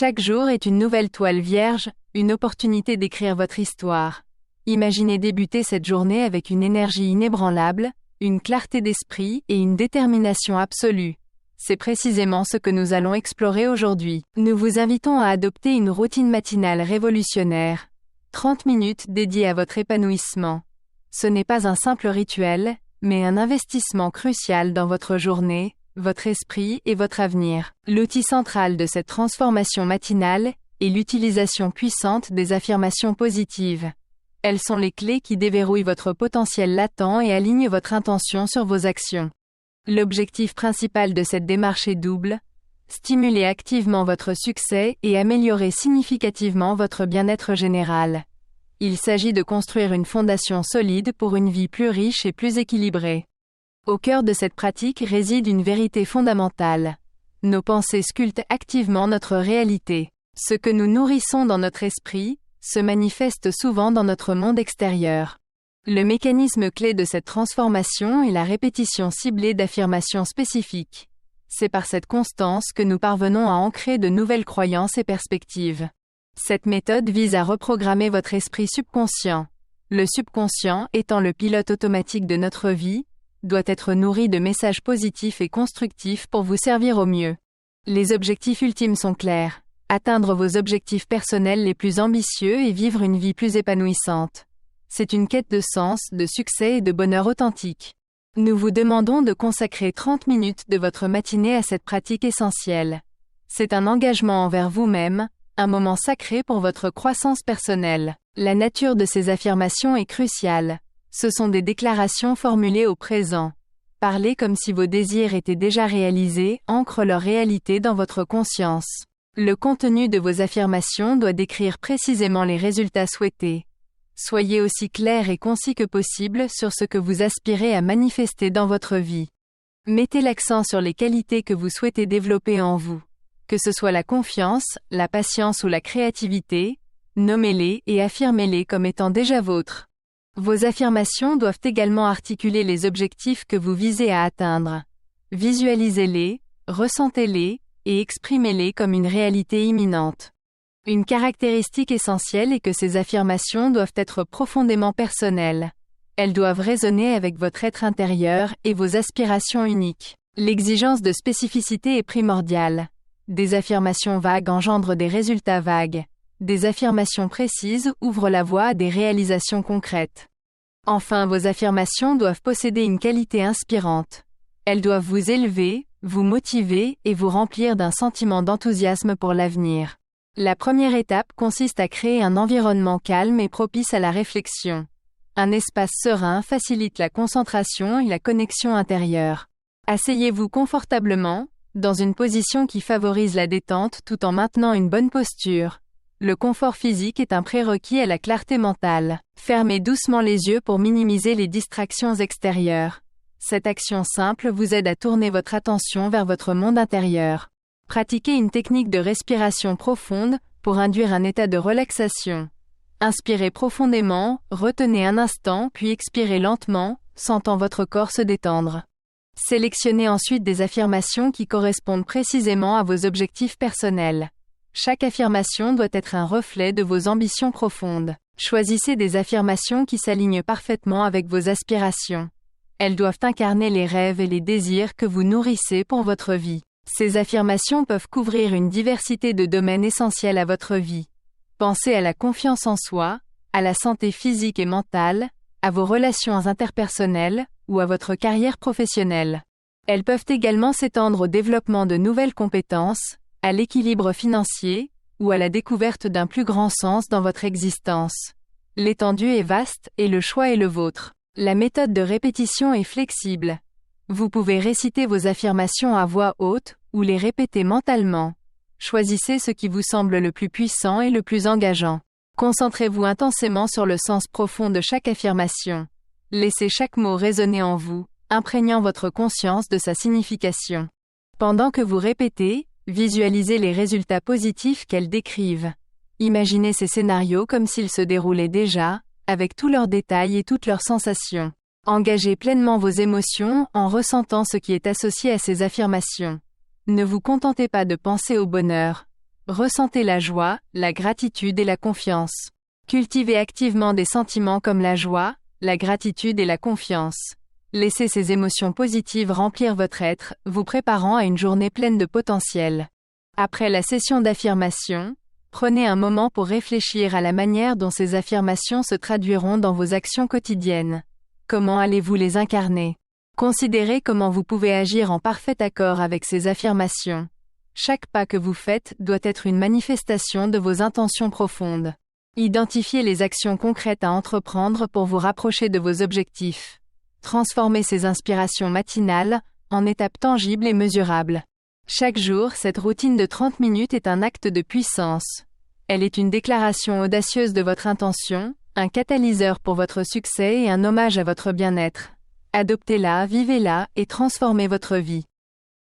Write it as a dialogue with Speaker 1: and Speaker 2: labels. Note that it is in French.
Speaker 1: Chaque jour est une nouvelle toile vierge, une opportunité d'écrire votre histoire. Imaginez débuter cette journée avec une énergie inébranlable, une clarté d'esprit et une détermination absolue. C'est précisément ce que nous allons explorer aujourd'hui. Nous vous invitons à adopter une routine matinale révolutionnaire. 30 minutes dédiées à votre épanouissement. Ce n'est pas un simple rituel, mais un investissement crucial dans votre journée, votre esprit et votre avenir. L'outil central de cette transformation matinale est l'utilisation puissante des affirmations positives. Elles sont les clés qui déverrouillent votre potentiel latent et alignent votre intention sur vos actions. L'objectif principal de cette démarche est double: stimuler activement votre succès et améliorer significativement votre bien-être général. Il s'agit de construire une fondation solide pour une vie plus riche et plus équilibrée. Au cœur de cette pratique réside une vérité fondamentale. Nos pensées sculptent activement notre réalité. Ce que nous nourrissons dans notre esprit se manifeste souvent dans notre monde extérieur. Le mécanisme clé de cette transformation est la répétition ciblée d'affirmations spécifiques. C'est par cette constance que nous parvenons à ancrer de nouvelles croyances et perspectives. Cette méthode vise à reprogrammer votre esprit subconscient. Le subconscient, étant le pilote automatique de notre vie, doit être nourri de messages positifs et constructifs pour vous servir au mieux. Les objectifs ultimes sont clairs: atteindre vos objectifs personnels les plus ambitieux et vivre une vie plus épanouissante. C'est une quête de sens, de succès et de bonheur authentique. Nous vous demandons de consacrer 30 minutes de votre matinée à cette pratique essentielle. C'est un engagement envers vous-même, un moment sacré pour votre croissance personnelle. La nature de ces affirmations est cruciale. Ce sont des déclarations formulées au présent. Parlez comme si vos désirs étaient déjà réalisés, ancre leur réalité dans votre conscience. Le contenu de vos affirmations doit décrire précisément les résultats souhaités. Soyez aussi clair et concis que possible sur ce que vous aspirez à manifester dans votre vie. Mettez l'accent sur les qualités que vous souhaitez développer en vous. Que ce soit la confiance, la patience ou la créativité, nommez-les et affirmez-les comme étant déjà vôtres. Vos affirmations doivent également articuler les objectifs que vous visez à atteindre. Visualisez-les, ressentez-les, et exprimez-les comme une réalité imminente. Une caractéristique essentielle est que ces affirmations doivent être profondément personnelles. Elles doivent résonner avec votre être intérieur et vos aspirations uniques. L'exigence de spécificité est primordiale. Des affirmations vagues engendrent des résultats vagues. Des affirmations précises ouvrent la voie à des réalisations concrètes. Enfin, vos affirmations doivent posséder une qualité inspirante. Elles doivent vous élever, vous motiver et vous remplir d'un sentiment d'enthousiasme pour l'avenir. La première étape consiste à créer un environnement calme et propice à la réflexion. Un espace serein facilite la concentration et la connexion intérieure. Asseyez-vous confortablement, dans une position qui favorise la détente tout en maintenant une bonne posture. Le confort physique est un prérequis à la clarté mentale. Fermez doucement les yeux pour minimiser les distractions extérieures. Cette action simple vous aide à tourner votre attention vers votre monde intérieur. Pratiquez une technique de respiration profonde pour induire un état de relaxation. Inspirez profondément, retenez un instant puis expirez lentement, sentant votre corps se détendre. Sélectionnez ensuite des affirmations qui correspondent précisément à vos objectifs personnels. Chaque affirmation doit être un reflet de vos ambitions profondes. Choisissez des affirmations qui s'alignent parfaitement avec vos aspirations. Elles doivent incarner les rêves et les désirs que vous nourrissez pour votre vie. Ces affirmations peuvent couvrir une diversité de domaines essentiels à votre vie. Pensez à la confiance en soi, à la santé physique et mentale, à vos relations interpersonnelles, ou à votre carrière professionnelle. Elles peuvent également s'étendre au développement de nouvelles compétences, à l'équilibre financier, ou à la découverte d'un plus grand sens dans votre existence. L'étendue est vaste, et le choix est le vôtre. La méthode de répétition est flexible. Vous pouvez réciter vos affirmations à voix haute, ou les répéter mentalement. Choisissez ce qui vous semble le plus puissant et le plus engageant. Concentrez-vous intensément sur le sens profond de chaque affirmation. Laissez chaque mot résonner en vous, imprégnant votre conscience de sa signification. Pendant que vous répétez, visualisez les résultats positifs qu'elles décrivent. Imaginez ces scénarios comme s'ils se déroulaient déjà, avec tous leurs détails et toutes leurs sensations. Engagez pleinement vos émotions en ressentant ce qui est associé à ces affirmations. Ne vous contentez pas de penser au bonheur. Ressentez la joie, la gratitude et la confiance. Cultivez activement des sentiments comme la joie, la gratitude et la confiance. Laissez ces émotions positives remplir votre être, vous préparant à une journée pleine de potentiel. Après la session d'affirmation, prenez un moment pour réfléchir à la manière dont ces affirmations se traduiront dans vos actions quotidiennes. Comment allez-vous les incarner? Considérez comment vous pouvez agir en parfait accord avec ces affirmations. Chaque pas que vous faites doit être une manifestation de vos intentions profondes. Identifiez les actions concrètes à entreprendre pour vous rapprocher de vos objectifs. Transformez ces inspirations matinales en étapes tangibles et mesurables. Chaque jour, cette routine de 30 minutes est un acte de puissance. Elle est une déclaration audacieuse de votre intention, un catalyseur pour votre succès et un hommage à votre bien-être. Adoptez-la, vivez-la et transformez votre vie.